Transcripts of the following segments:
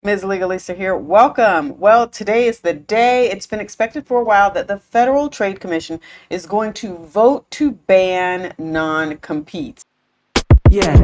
Ms. Legalista here. Welcome. Well, today is the day. It's been expected for a while that the Federal Trade Commission is going to vote to ban non-competes. Yeah.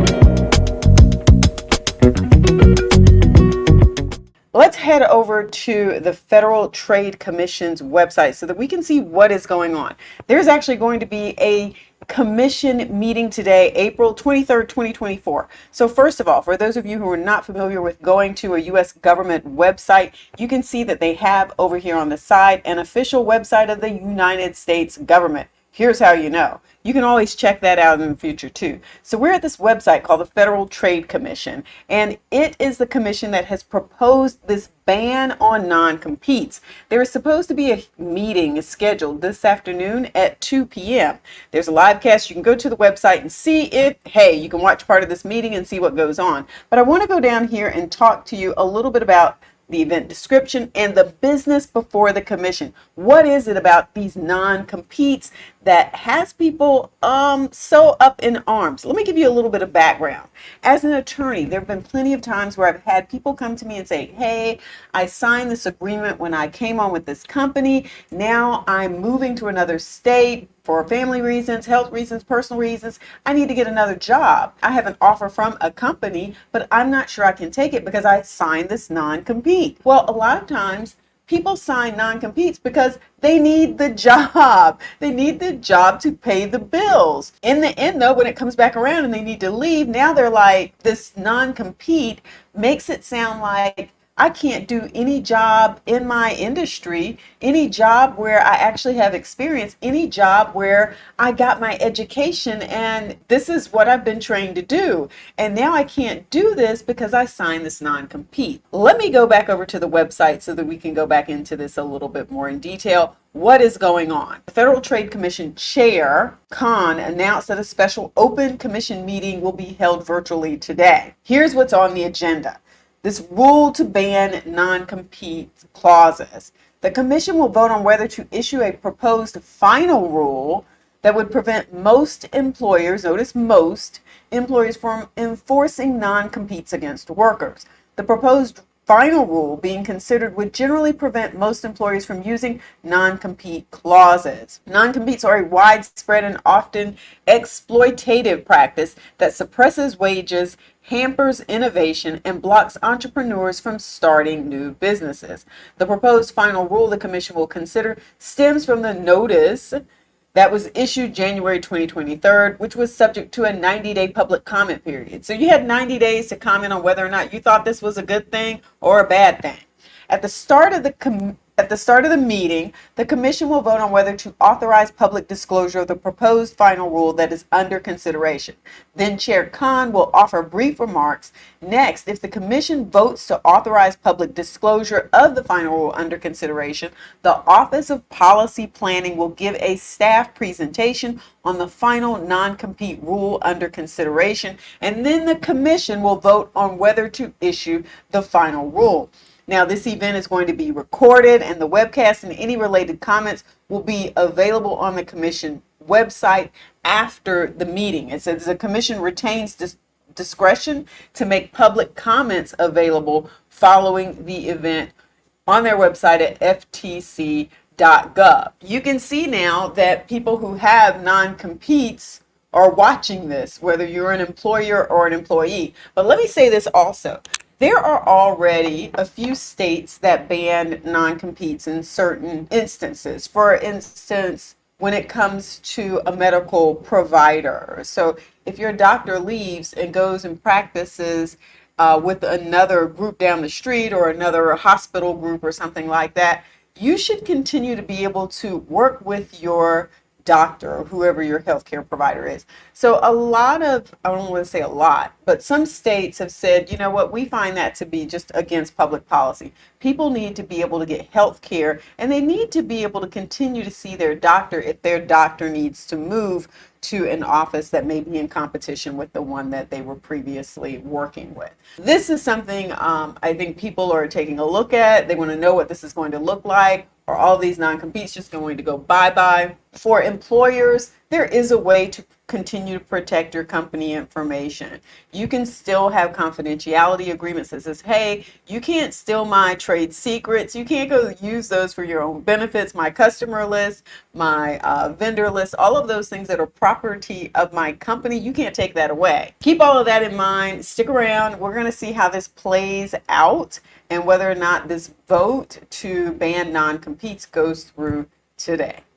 Let's head over to the Federal Trade Commission's website so that we can see what is going on. There's actually going to be a commission meeting today, April 23rd, 2024. So first of all, for those of you who are not familiar with going to a U.S. government website, you can see that they have over here on the side an official website of the United States government. Here's how you know. You can always check that out in the future too. So we're at this website called the Federal Trade Commission, and it is the commission that has proposed this ban on non-competes. There is supposed to be a meeting scheduled this afternoon at 2 p.m. There's a live cast. You can go to the website and see if, hey, you can watch part of this meeting and see what goes on. But I want to go down here and talk to you a little bit about the event description and the business before the commission. What is it about these non-competes that has people so up in arms? Let me give you a little bit of background. As an attorney, there have been plenty of times where I've had people come to me and say, hey, I signed this agreement when I came on with this company. Now I'm moving to another state for family reasons, health reasons, personal reasons. I need to get another job. I have an offer from a company, but I'm not sure I can take it because I signed this non-compete. Well, a lot of times people sign non-competes because they need the job. They need the job to pay the bills. In the end, though, when it comes back around and they need to leave, now they're like, this non-compete makes it sound like I can't do any job in my industry, any job where I actually have experience, any job where I got my education, and this is what I've been trained to do. And now I can't do this because I signed this non-compete. Let me go back over to the website so that we can go back into this a little bit more in detail. What is going on? The Federal Trade Commission Chair, Khan, announced that a special open commission meeting will be held virtually today. Here's what's on the agenda. This rule to ban non-compete clauses. The commission will vote on whether to issue a proposed final rule that would prevent most employers, notice most employers, from enforcing non-competes against workers. The proposed final rule being considered would generally prevent most employers from using non-compete clauses. Non-competes are a widespread and often exploitative practice that suppresses wages, hampers innovation, and blocks entrepreneurs from starting new businesses. The proposed final rule the commission will consider stems from the notice that was issued January 2023, which was subject to a 90-day public comment period. So you had 90 days to comment on whether or not you thought this was a good thing or a bad thing. At the start of the meeting, the commission will vote on whether to authorize public disclosure of the proposed final rule that is under consideration. Then Chair Khan will offer brief remarks. Next, if the commission votes to authorize public disclosure of the final rule under consideration, the Office of Policy Planning will give a staff presentation on the final non-compete rule under consideration, and then the commission will vote on whether to issue the final rule. Now, this event is going to be recorded, and the webcast and any related comments will be available on the commission website after the meeting. It says the commission retains discretion to make public comments available following the event on their website at ftc.gov. You can see now that people who have non-competes are watching this, whether you're an employer or an employee. But let me say this also. There are already a few states that ban non-competes in certain instances. For instance, when it comes to a medical provider. So if your doctor leaves and goes and practices with another group down the street or another hospital group or something like that, you should continue to be able to work with your doctor or whoever your healthcare provider is. So a lot of, I don't want to say a lot, but some states have said, you know what, we find that to be just against public policy. People need to be able to get health care, and they need to be able to continue to see their doctor if their doctor needs to move to an office that may be in competition with the one that they were previously working with. This is something I think people are taking a look at. They want to know what this is going to look like. Are all these non-competes just going to go bye-bye? For employers, there is a way to continue to protect your company information. You can still have confidentiality agreements that says, hey, you can't steal my trade secrets. You can't go use those for your own benefits. My customer list, my vendor list, all of those things that are property of my company, you can't take that away. Keep all of that in mind. Stick around. We're going to see how this plays out and whether or not this vote to ban non-competes goes through today.